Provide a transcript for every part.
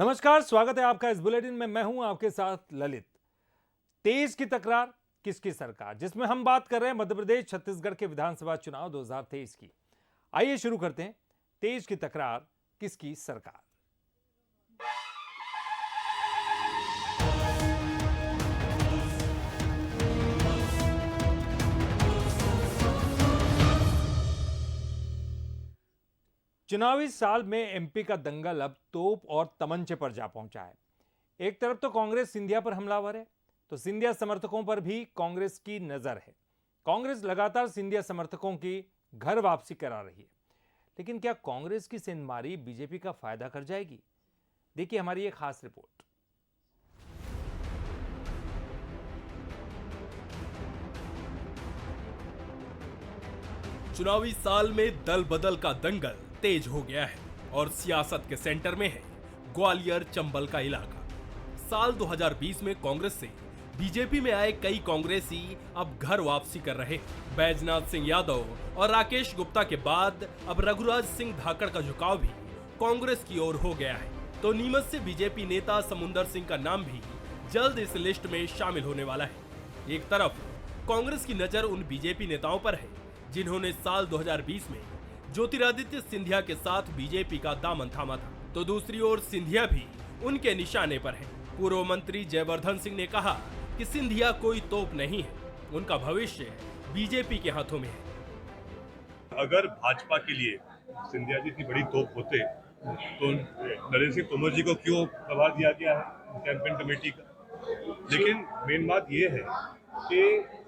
नमस्कार, स्वागत है आपका इस बुलेटिन में। मैं हूं आपके साथ ललित। तेज की तकरार किसकी सरकार, जिसमें हम बात कर रहे हैं मध्य प्रदेश छत्तीसगढ़ के विधानसभा चुनाव 2023 की। आइए शुरू करते हैं। तेज की तकरार किसकी सरकार। चुनावी साल में एमपी का दंगल अब तोप और तमंचे पर जा पहुंचा है। एक तरफ तो कांग्रेस सिंधिया पर हमलावर है, तो सिंधिया समर्थकों पर भी कांग्रेस की नजर है। कांग्रेस लगातार सिंधिया समर्थकों की घर वापसी करा रही है, लेकिन क्या कांग्रेस की सेंधमारी बीजेपी का फायदा कर जाएगी? देखिए हमारी एक खास रिपोर्ट। चुनावी साल में दल बदल का दंगल तेज हो गया है और सियासत के सेंटर में है ग्वालियर चंबल का इलाका। साल 2020 में कांग्रेस से बीजेपी में आए कई कांग्रेसी अब घर वापसी कर रहे हैं। बैजनाथ सिंह यादव और राकेश गुप्ता के बाद अब रघुराज सिंह धाकड़ का झुकाव भी कांग्रेस की ओर हो गया है। तो नीमच से बीजेपी नेता समुंदर सिंह का नाम भी जल्द इस लिस्ट में शामिल होने वाला है। एक तरफ कांग्रेस की नजर उन बीजेपी नेताओं पर है जिन्होंने साल 2020 में ज्योतिरादित्य सिंधिया के साथ बीजेपी का दामन थामा था, तो दूसरी ओर सिंधिया भी उनके निशाने पर है। पूर्व मंत्री जयवर्धन सिंह ने कहा कि सिंधिया कोई तोप नहीं है, उनका भविष्य बीजेपी के हाथों में है। अगर भाजपा के लिए सिंधिया जी इतनी बड़ी तोप होते तो नरेंद्र सिंह तोमर जी को क्यों प्रभार दिया गया है कैंपेन कमेटी का। लेकिन मेन बात यह है कि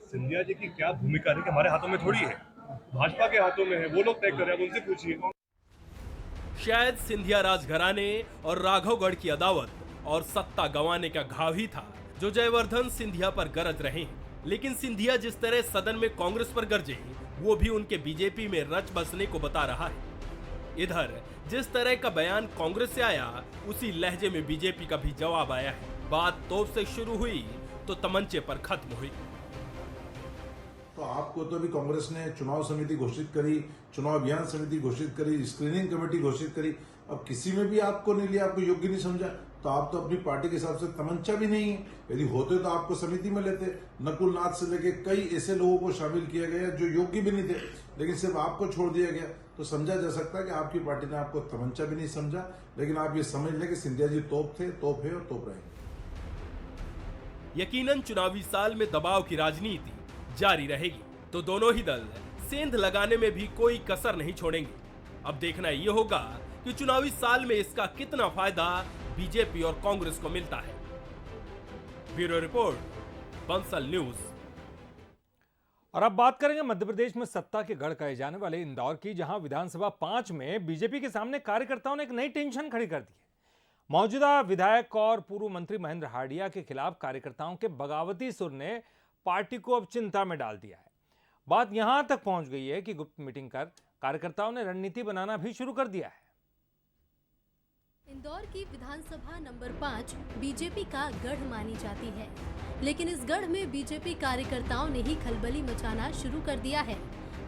सिंधिया जी की क्या भूमिका है कि हमारे हाथों में थोड़ी है, भाजपा के हाथों में है। वो लोग तय कर रहे हैं, उनसे पूछिए। शायद सिंधिया राजघराने और राघवगढ़ की अदावत और सत्ता गंवाने का घाव ही था जो जयवर्धन सिंधिया पर गरज रहे हैं। लेकिन सिंधिया जिस तरह सदन में कांग्रेस पर गरजे, वो भी उनके बीजेपी में रच बसने को बता रहा है। इधर जिस तरह का बयान कांग्रेस से आया, उसी लहजे में बीजेपी का भी जवाब आया है। बात तोप से शुरू हुई तो तमंचे पर खत्म हुई। तो आपको तो अभी कांग्रेस ने चुनाव समिति घोषित करी, चुनाव अभियान समिति घोषित करी, स्क्रीनिंग कमेटी घोषित करी, अब किसी में भी आपको नहीं लिया, आपको योग्य नहीं समझा, तो आप तो अपनी पार्टी के हिसाब से तमंचा भी नहीं है। यदि होते तो आपको समिति में लेते। नकुल नाथ से लेके कई ऐसे लोगों को शामिल किया गया जो योग्य भी नहीं थे, लेकिन सिर्फ आपको छोड़ दिया गया। तो समझा जा सकता है कि आपकी पार्टी ने आपको तमंचा भी नहीं समझा। लेकिन आप ये समझ लें कि सिंधिया जी तोप थे, तोप है और तोप रहेंगे। यकीनन चुनावी साल में दबाव की राजनीति जारी रहेगी, तो दोनों ही दल सेंध लगाने में भी कोई कसर नहीं छोड़ेंगे। अब देखना ये होगा कि चुनावी साल में इसका कितना फायदा बीजेपी और कांग्रेस को मिलता है। Bureau report, Bansal news. और अब बात करेंगे मध्य प्रदेश में सत्ता के गढ़ कहे जाने वाले इंदौर की, जहां विधानसभा 5 में बीजेपी के सामने कार्यकर्ताओं ने एक नई टेंशन खड़ी कर दी है। मौजूदा विधायक और पूर्व मंत्री महेंद्र हार्डिया के खिलाफ कार्यकर्ताओं के बगावती सुर ने पार्टी को अब चिंता में डाल दिया है। बात यहां तक पहुंच गई है कि गुप्त मीटिंग कर कार्यकर्ताओं ने रणनीति बनाना भी शुरू कर दिया है। इंदौर की विधानसभा नंबर 5 बीजेपी का गढ़ मानी जाती है, लेकिन इस गढ़ में बीजेपी कार्यकर्ताओं ने ही खलबली मचाना शुरू कर दिया है।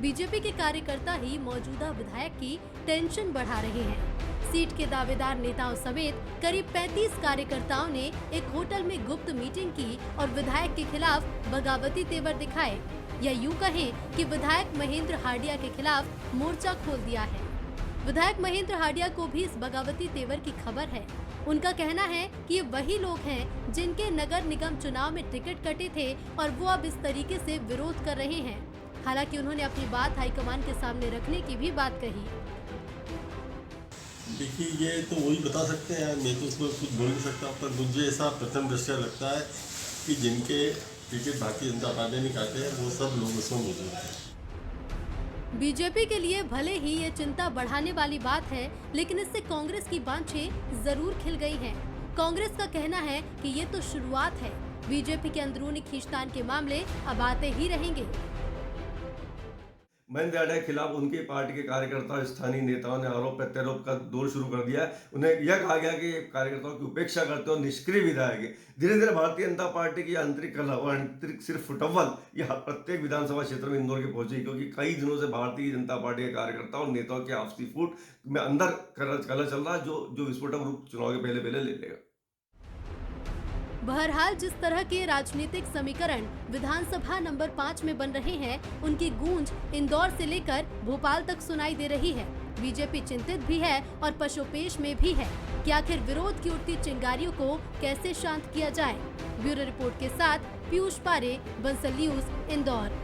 बीजेपी के कार्यकर्ता ही मौजूदा विधायक की टेंशन बढ़ा रहे हैं। सीट के दावेदार नेताओं समेत करीब 35 कार्यकर्ताओं ने एक होटल में गुप्त मीटिंग की और विधायक के खिलाफ बगावती तेवर दिखाए, या यूं कहें कि विधायक महेंद्र हार्डिया के खिलाफ मोर्चा खोल दिया है। विधायक महेंद्र हार्डिया को भी इस बगावती तेवर की खबर है। उनका कहना है कि ये वही लोग हैं जिनके नगर निगम चुनाव में टिकट कटे थे और वो अब इस तरीके से विरोध कर रहे हैं। हालांकि उन्होंने अपनी बात हाईकमान के सामने रखने की भी बात कही। देखिए, ये तो वही बता सकते हैं, मैं तो उसमें कुछ बोल नहीं सकता, पर मुझे ऐसा प्रथम दृष्टया लगता है कि जिनके टिकट भारतीय जनता पार्टी ने काटे हैं वो सब लोग उसमें मौजूद हैं। बीजेपी के लिए भले ही ये चिंता बढ़ाने वाली बात है, लेकिन इससे कांग्रेस की बांछें जरूर खिल गई हैं। कांग्रेस का कहना है कि ये तो शुरुआत है, बीजेपी के अंदरूनी खींचतान के मामले अब आते ही रहेंगे। महेंद्र यादव के खिलाफ उनकी पार्टी के कार्यकर्ता स्थानीय नेताओं ने आरोप प्रत्यारोप का दौर शुरू कर दिया है। उन्हें यह कहा गया कि कार्यकर्ताओं की उपेक्षा करते हो, निष्क्रिय विधायक है। धीरे धीरे भारतीय जनता पार्टी की आंतरिक कलह और आंतरिक सिर्फ फुटबॉल यह प्रत्येक विधानसभा क्षेत्र में इंदौर के पहुंची, क्योंकि कई दिनों से भारतीय जनता पार्टी के कार्यकर्ताओं और नेताओं की आपसी फूट में अंदर कलह चल रहा है, जो विस्फोटक रूप चुनाव के पहले ले लेगा। बहरहाल जिस तरह के राजनीतिक समीकरण विधानसभा नंबर 5 में बन रहे हैं, उनकी गूंज इंदौर से लेकर भोपाल तक सुनाई दे रही है। बीजेपी चिंतित भी है और पशोपेश में भी है कि आखिर विरोध की उठती चिंगारियों को कैसे शांत किया जाए। ब्यूरो रिपोर्ट के साथ पीयूष पारे, बंसल न्यूज, इंदौर।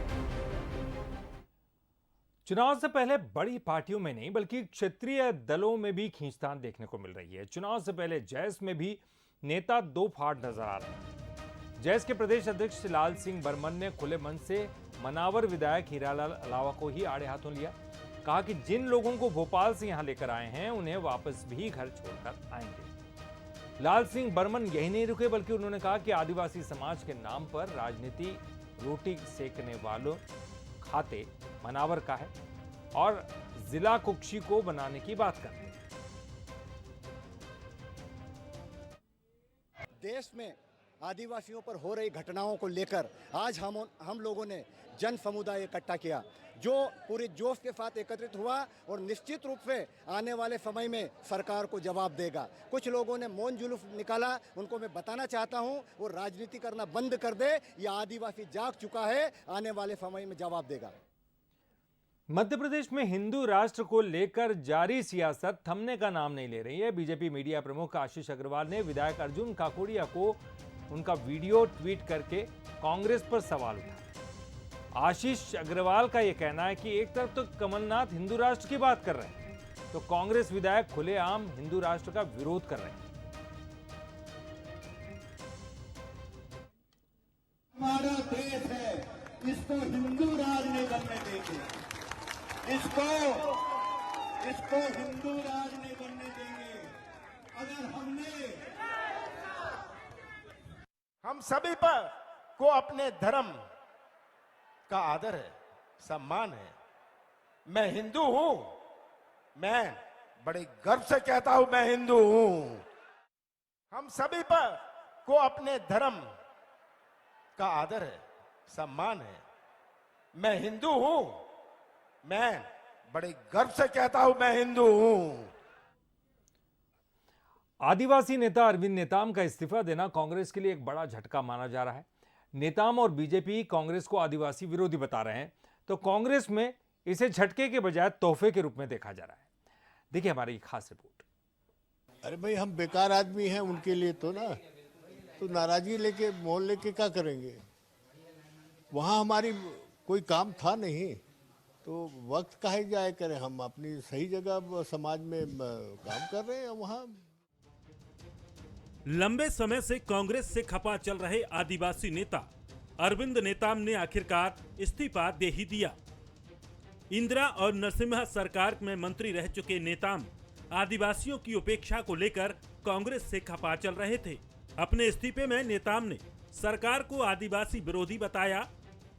चुनाव से पहले बड़ी पार्टियों में नहीं बल्कि क्षेत्रीय दलों में भी खींचतान देखने को मिल रही है। चुनाव से पहले जैस में भी नेता दो फाड़ नजर आ रहे हैं। जैस के प्रदेश अध्यक्ष लाल सिंह बर्मन ने खुले मन से मनावर विधायक हीरालाल अलावा को ही आड़े हाथों लिया। कहा कि जिन लोगों को भोपाल से यहां लेकर आए हैं उन्हें वापस भी घर छोड़कर आएंगे। लाल सिंह बर्मन यही नहीं रुके बल्कि उन्होंने कहा कि आदिवासी समाज के नाम पर राजनीति रोटी सेकने वालों खाते मनावर का है और जिला कुक्षी को बनाने की बात कर रहे हैं। देश में आदिवासियों पर हो रही घटनाओं को लेकर आज हम लोगों ने जन समुदाय इकट्ठा किया, जो पूरे जोश के साथ एकत्रित हुआ और निश्चित रूप से आने वाले समय में सरकार को जवाब देगा। कुछ लोगों ने मौन जुलूस निकाला, उनको मैं बताना चाहता हूं वो राजनीति करना बंद कर दे। ये आदिवासी जाग चुका है, आने वाले समय में जवाब देगा। मध्य प्रदेश में हिंदू राष्ट्र को लेकर जारी सियासत थमने का नाम नहीं ले रही है। बीजेपी मीडिया प्रमुख आशीष अग्रवाल ने विधायक अर्जुन काकोड़िया को उनका वीडियो ट्वीट करके कांग्रेस पर सवाल उठाया। आशीष अग्रवाल का यह कहना है कि एक तरफ तो कमलनाथ हिंदू राष्ट्र की बात कर रहे हैं, तो कांग्रेस विधायक खुलेआम हिंदू राष्ट्र का विरोध कर रहे हैं। हमारा देश है, इसको हिंदू राज नहीं बनने देंगे, इसको हिंदू राज नहीं बनने देंगे। अगर हम सभी पर को अपने धर्म का आदर है, सम्मान है। मैं हिंदू हूं, मैं बड़े गर्व से कहता हूं मैं हिंदू हूं। हम सभी पर को अपने धर्म का आदर है, सम्मान है। मैं हिंदू हूं, मैं बड़े गर्व से कहता हूं मैं हिंदू हूं। आदिवासी नेता अरविंद नेताम का इस्तीफा देना कांग्रेस के लिए एक बड़ा झटका माना जा रहा है। नेताम और बीजेपी कांग्रेस को आदिवासी विरोधी बता रहे हैं, तो कांग्रेस में इसे झटके के बजाय तोहफे के रूप में देखा जा रहा है। देखिए हमारी खास रिपोर्ट। अरे भाई, हम बेकार आदमी हैं उनके लिए तो ना, तो नाराजगी लेके मोल लेके क्या करेंगे। वहाँ हमारी कोई काम था नहीं, तो वक्त काहे जाए करें। हम अपनी सही जगह समाज में काम कर रहे हैं। वहाँ लंबे समय से कांग्रेस से खपा चल रहे आदिवासी नेता अरविंद नेताम ने आखिरकार इस्तीफा दे ही दिया। इंदिरा और नरसिम्हा सरकार में मंत्री रह चुके नेताम आदिवासियों की उपेक्षा को लेकर कांग्रेस से खपा चल रहे थे। अपने इस्तीफे में नेताम ने सरकार को आदिवासी विरोधी बताया,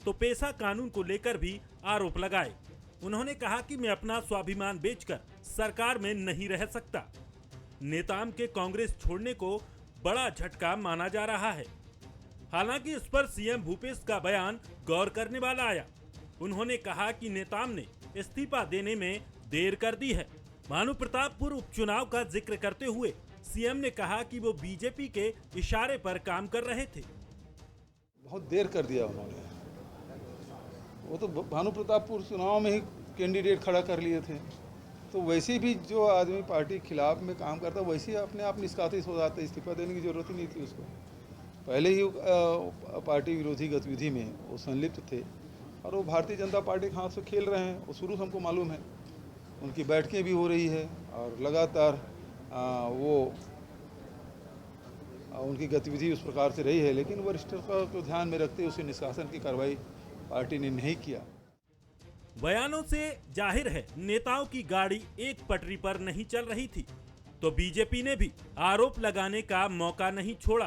तो पेशा कानून को लेकर भी आरोप लगाए। उन्होंने कहा कि मैं अपना स्वाभिमान बेचकर सरकार में नहीं रह सकता। नेताम के कांग्रेस छोड़ने को बड़ा झटका माना जा रहा है। हालांकि इस पर सीएम भूपेश का बयान गौर करने वाला आया। उन्होंने कहा कि नेताम ने इस्तीफा देने में देर कर दी है। भानु प्रतापपुर उपचुनाव का जिक्र करते हुए सीएम ने कहा कि वो बीजेपी के इशारे पर काम कर रहे थे। बहुत देर कर दिया उन्होंने। वो तो भानु प्रतापपुर चुनाव में ही कैंडिडेट खड़ा कर लिए थे, तो वैसे भी जो आदमी पार्टी के खिलाफ में काम करता वैसे ही अपने आप निष्कासित हो जाता। इस्तीफा देने की जरूरत ही नहीं थी उसको। पहले ही पार्टी विरोधी गतिविधि में वो संलिप्त थे और वो भारतीय जनता पार्टी के हाथ से खेल रहे हैं। वो शुरू से हमको मालूम है, उनकी बैठकें भी हो रही है और लगातार वो उनकी गतिविधि उस प्रकार से रही है, लेकिन वरिष्ठता को ध्यान में रखते उसे निष्कासन की कार्रवाई पार्टी ने नहीं किया। बयानों से जाहिर है नेताओं की गाड़ी एक पटरी पर नहीं चल रही थी, तो बीजेपी ने भी आरोप लगाने का मौका नहीं छोड़ा।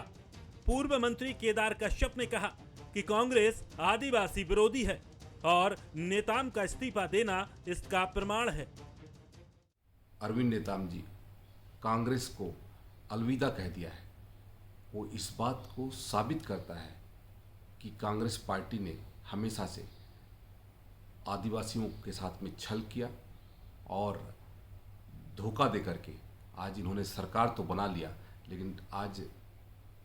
पूर्व मंत्री केदार कश्यप ने कहा कि कांग्रेस आदिवासी विरोधी है। और नेताम का इस्तीफा देना इसका प्रमाण है। अरविंद नेताम जी कांग्रेस को अलविदा कह दिया है। वो इस बात को साबित करता है कि कांग्रेस पार्टी ने हमेशा से आदिवासियों के साथ में छल किया और धोखा दे करके आज इन्होंने सरकार तो बना लिया, लेकिन आज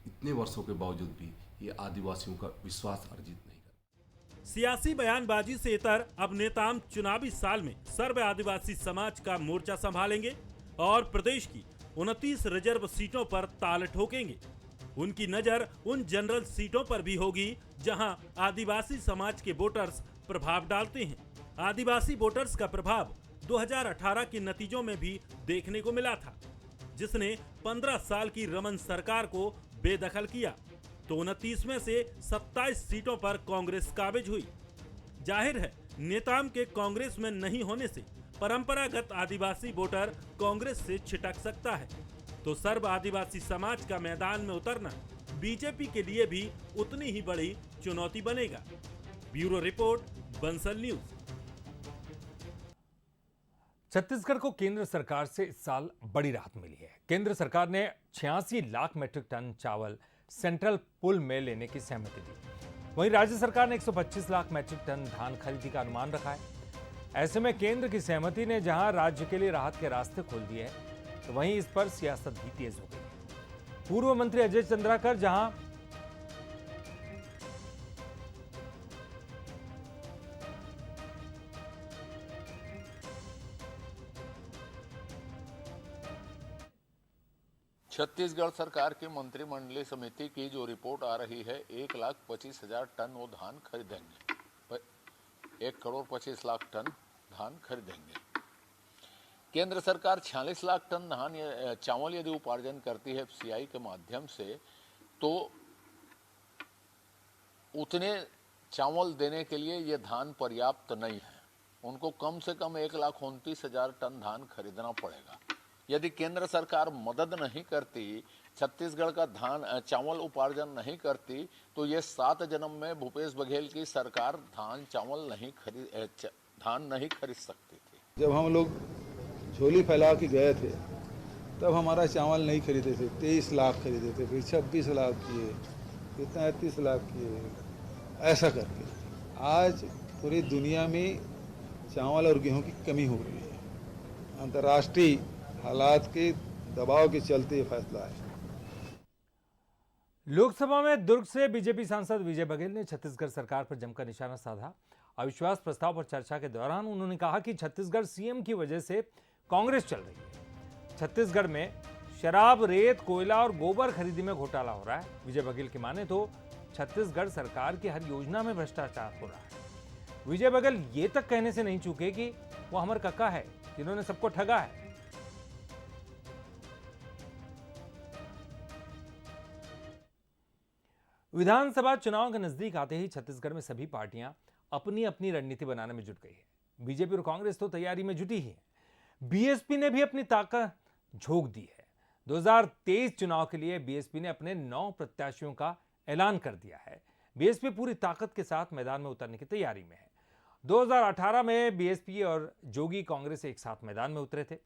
इतने वर्षों के बावजूद भी ये आदिवासियों का विश्वास अर्जित नहीं कर। सियासी बयानबाजी से इतर अब नेताम चुनावी साल में सर्व आदिवासी समाज का मोर्चा संभालेंगे और प्रदेश की 29 रिजर्व सीटों पर ताल ठोकेंगे। उनकी नजर उन जनरल सीटों पर भी होगी जहां आदिवासी समाज के वोटर्स प्रभाव डालते हैं। आदिवासी वोटर्स का प्रभाव 2018 के नतीजों में भी देखने को मिला था, जिसने 15 साल की रमन सरकार को बेदखल किया तो 29 में से 27 सीटों पर कांग्रेस काबिज हुई। जाहिर है नेताम के कांग्रेस में नहीं होने से परंपरागत आदिवासी वोटर कांग्रेस से छिटक सकता है, तो सर्व आदिवासी समाज का मैदान में उतरना बीजेपी के लिए भी उतनी ही बड़ी चुनौती बनेगा। Bureau report, Bansal news. Chhattisgarh को केंद्र सरकार से इस साल बड़ी राहत मिली है। केंद्र सरकार ने 86 लाख मीट्रिक टन चावल सेंट्रल पुल में लेने की सहमति दी। वहीं राज्य सरकार ने 125 लाख मीट्रिक टन धान खरीदी का अनुमान रखा है। ऐसे में केंद्र की सहमति ने जहां राज्य के लिए राहत के रास्ते खोल दिए हैं, तो वहीं इस पर सियासत भी तेज हो गई है। पूर्व मंत्री अजय चंद्राकर जहां छत्तीसगढ़ सरकार की मंत्रिमंडलीय समिति की जो रिपोर्ट आ रही है, 1,25,000 टन वो धान खरीदेंगे, 1,25,00,000 टन धान खरीदेंगे। केंद्र सरकार 46 लाख टन धान चावल यदि उपार्जन करती है एफसीआई के माध्यम से, तो उतने चावल देने के लिए ये धान पर्याप्त नहीं है। उनको कम से कम 1,29,000 टन धान खरीदना पड़ेगा। यदि केंद्र सरकार मदद नहीं करती, छत्तीसगढ़ का चावल उपार्जन नहीं करती, तो ये 7 जन्म में भूपेश बघेल की सरकार धान नहीं खरीद सकती थी। जब हम लोग झोली फैला के गए थे तब हमारा चावल नहीं खरीदे थे, 23 लाख खरीदे थे, फिर 26 लाख किए, फिर 33 लाख किए, ऐसा करके आज पूरी दुनिया में चावल और गेहूं की कमी हो रही है। अंतर्राष्ट्रीय हालात के दबाव के चलते ये फैसला है। लोकसभा में दुर्ग से बीजेपी सांसद विजय बघेल ने छत्तीसगढ़ सरकार पर जमकर निशाना साधा। अविश्वास प्रस्ताव पर चर्चा के दौरान उन्होंने कहा कि छत्तीसगढ़ सीएम की वजह से कांग्रेस चल रही है। छत्तीसगढ़ में शराब, रेत, कोयला और गोबर खरीदी में घोटाला हो रहा है। विजय बघेल की माने तो छत्तीसगढ़ सरकार की हर योजना में भ्रष्टाचार हो रहा है। विजय बघेल ये तक कहने से नहीं चूके कि वो हमर कक्का है जिन्होंने सबको ठगा है। विधानसभा चुनाव के नजदीक आते ही छत्तीसगढ़ में सभी पार्टियां अपनी अपनी रणनीति बनाने में जुट गई है। बीजेपी और कांग्रेस तो तैयारी में जुटी ही है। बीएसपी ने भी अपनी ताकत झोंक दी है। 2023 चुनाव के लिए बीएसपी ने अपने 9 प्रत्याशियों का ऐलान कर दिया है। बीएसपी पूरी ताकत के साथ मैदान में उतरने की तैयारी में है। 2018 में बीएसपी और जोगी कांग्रेस एक साथ मैदान में उतरे थे।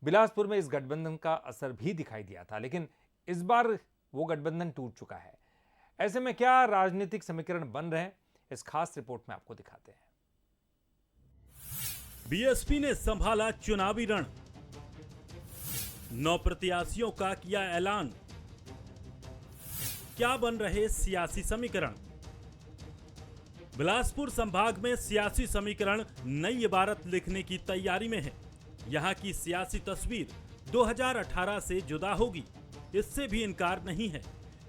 बिलासपुर में इस गठबंधन का असर भी दिखाई दिया था, लेकिन इस बार वो गठबंधन टूट चुका है। ऐसे में क्या राजनीतिक समीकरण बन रहे हैं, इस खास रिपोर्ट में आपको दिखाते हैं। बीएसपी ने संभाला चुनावी रण, 9 प्रत्याशियों का किया ऐलान। क्या बन रहे सियासी समीकरण? बिलासपुर संभाग में सियासी समीकरण नई इबारत लिखने की तैयारी में है। यहां की सियासी तस्वीर 2018 से जुदा होगी, इससे भी इनकार नहीं है,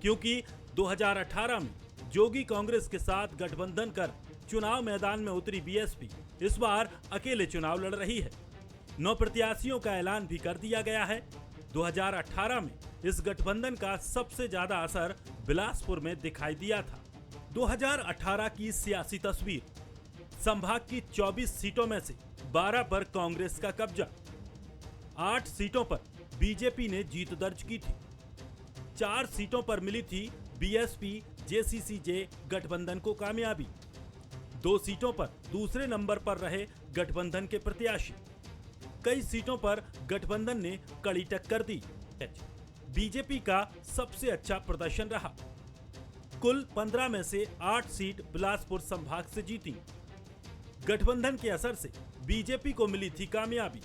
क्योंकि 2018 में जोगी कांग्रेस के साथ गठबंधन कर चुनाव मैदान में उतरी बीएसपी इस बार अकेले चुनाव लड़ रही है। 9 प्रत्याशियों का ऐलान भी कर दिया गया है। 2018 में इस गठबंधन का सबसे ज्यादा असर बिलासपुर में दिखाई दिया था। 2018 की सियासी तस्वीर, संभाग की 24 सीटों में से 12 पर कांग्रेस का कब्जा, 8 सीटों पर बीजेपी ने जीत दर्ज की थी, 4 सीटों पर मिली थी बीएसपी जेसीसीजे गठबंधन को कामयाबी। 2 सीटों पर दूसरे नंबर पर रहे गठबंधन के प्रत्याशी। कई सीटों पर गठबंधन ने कड़ी टक्कर दी। बीजेपी का सबसे अच्छा प्रदर्शन रहा। कुल 15 में से 8 सीट बिलासपुर संभाग से जीती। गठबंधन के असर से बीजेपी को मिली थी कामयाबी।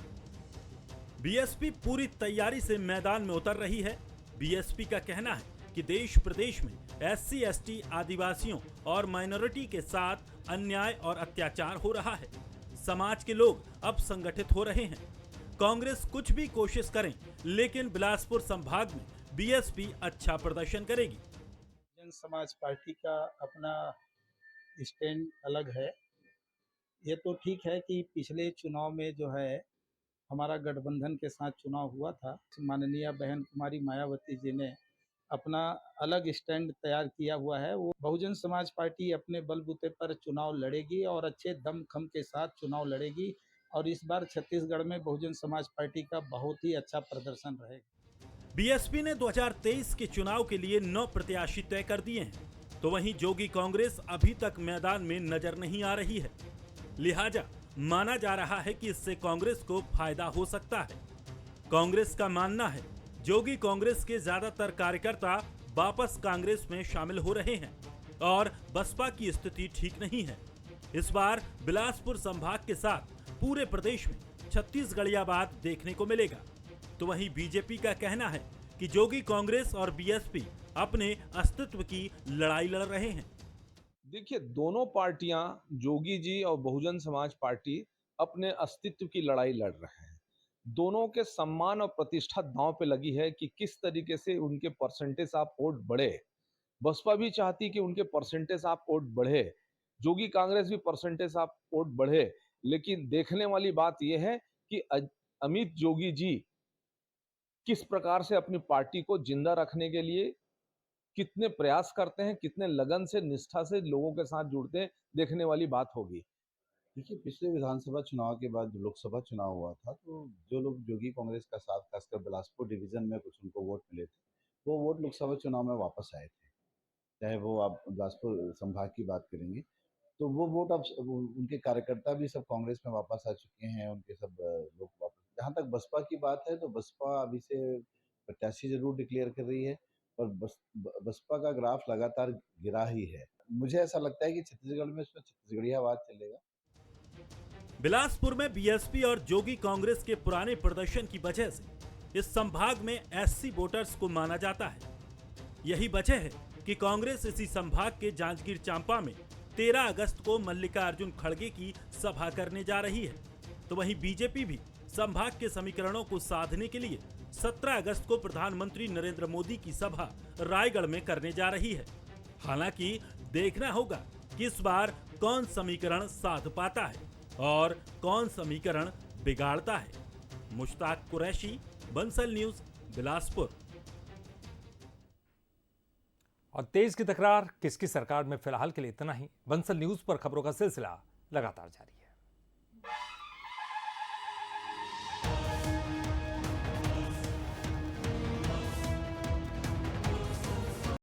बीएसपी पूरी तैयारी से मैदान में उतर रही है। बीएसपी का कहना है कि देश प्रदेश में एससी, एसटी, आदिवासियों और माइनॉरिटी के साथ अन्याय और अत्याचार हो रहा है। समाज के लोग अब संगठित हो रहे हैं। कांग्रेस कुछ भी कोशिश करें, लेकिन बिलासपुर संभाग में बीएसपी अच्छा प्रदर्शन करेगी। बहुजन समाज पार्टी का अपना स्टैंड अलग है। ये तो ठीक है कि पिछले चुनाव में जो है हमारा गठबंधन के साथ चुनाव हुआ था। माननीय बहन कुमारी मायावती जी ने अपना अलग स्टैंड तैयार किया हुआ है। वो बहुजन समाज पार्टी अपने बलबूते पर चुनाव लड़ेगी और अच्छे दमखम के साथ चुनाव लड़ेगी और इस बार छत्तीसगढ़ में बहुजन समाज पार्टी का बहुत ही अच्छा प्रदर्शन रहेगा। बीएसपी ने 2023 के चुनाव के लिए 9 प्रत्याशी तय कर दिए हैं, तो वहीं जोगी कांग्रेस अभी तक मैदान में नजर नहीं आ रही है। लिहाजा माना जा रहा है कि इससे कांग्रेस को फायदा हो सकता है। कांग्रेस का मानना है जोगी कांग्रेस के ज्यादातर कार्यकर्ता वापस कांग्रेस में शामिल हो रहे हैं और बसपा की स्थिति ठीक नहीं है। इस बार बिलासपुर संभाग के साथ पूरे प्रदेश में छत्तीसगढ़ियावाद देखने को मिलेगा। तो वहीं बीजेपी का कहना है कि जोगी कांग्रेस और बीएसपी अपने अस्तित्व की लड़ाई लड़ रहे हैं। देखिए, दोनों पार्टियां, जोगी जी और बहुजन समाज पार्टी, अपने अस्तित्व की लड़ाई लड़ रहे हैं। दोनों के सम्मान और प्रतिष्ठा दांव पे लगी है कि किस तरीके से उनके परसेंटेज ऑफ वोट बढ़े। बसपा भी चाहती कि उनके परसेंटेज ऑफ वोट बढ़े, जोगी कांग्रेस भी परसेंटेज ऑफ वोट बढ़े। लेकिन देखने वाली बात यह है कि अमित जोगी जी किस प्रकार से अपनी पार्टी को जिंदा रखने के लिए कितने प्रयास करते हैं, कितने लगन से, निष्ठा से लोगों के साथ जुड़ते हैं, देखने वाली बात होगी। देखिए, पिछले विधानसभा चुनाव के बाद लोकसभा चुनाव हुआ था, तो जो लोग जोगी कांग्रेस का साथ, खासकर बिलासपुर डिवीजन में कुछ उनको वोट मिले थे, वो वोट लोकसभा चुनाव में वापस आए थे। चाहे वो आप बिलासपुर संभाग की बात करेंगे तो वो वोट अब उनके कार्यकर्ता भी सब कांग्रेस में वापस आ चुके हैं। उनके सब लोग वापस, जहाँ तक बसपा की बात है तो बसपा अभी से प्रत्याशी जरूर डिक्लेयर कर रही है और बसपा का ग्राफ लगातार गिरा ही है। मुझे ऐसा लगता है कि छत्तीसगढ़ में इसमें छत्तीसगढ़ियावाद चलेगा। बिलासपुर में बीएसपी और जोगी कांग्रेस के पुराने प्रदर्शन की वजह से इस संभाग में एससी वोटर्स को माना जाता है। यही वजह है कि कांग्रेस इसी संभाग के जांजगीर चांपा में 13 अगस्त को मल्लिकार्जुन खड़गे की सभा करने जा रही है। तो वहीं बीजेपी भी संभाग के समीकरणों को साधने के लिए 17 अगस्त को प्रधानमंत्री नरेंद्र मोदी की सभा रायगढ़ में करने जा रही है। हालांकि देखना होगा कि इस बार कौन समीकरण साध पाता है और कौन समीकरण बिगाड़ता है। मुश्ताक कुरैशी, बंसल न्यूज, बिलासपुर। और तेज की तकरार किसकी सरकार में फिलहाल के लिए इतना ही। बंसल न्यूज पर खबरों का सिलसिला लगातार जारी है।